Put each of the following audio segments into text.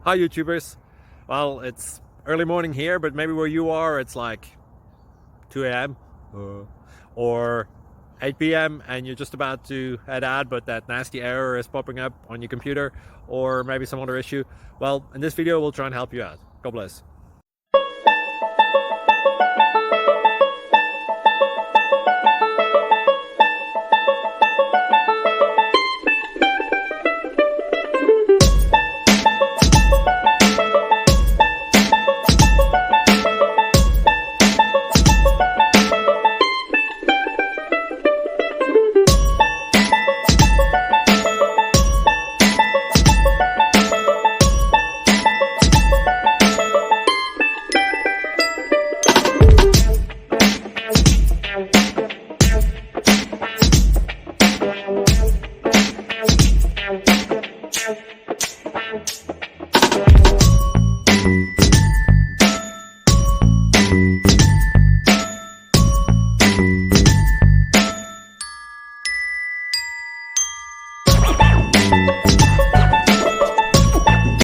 Hi YouTubers. Well, it's early morning here, but maybe where you are it's like 2 a.m. Or 8 p.m. and you're just about to head out, but that nasty error is popping up on your computer, or maybe some other issue. Well, in this video we'll try and help you out. God bless.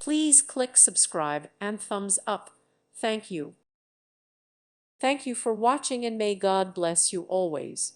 Please click subscribe and thumbs up. Thank you. Thank you for watching, and may God bless you always.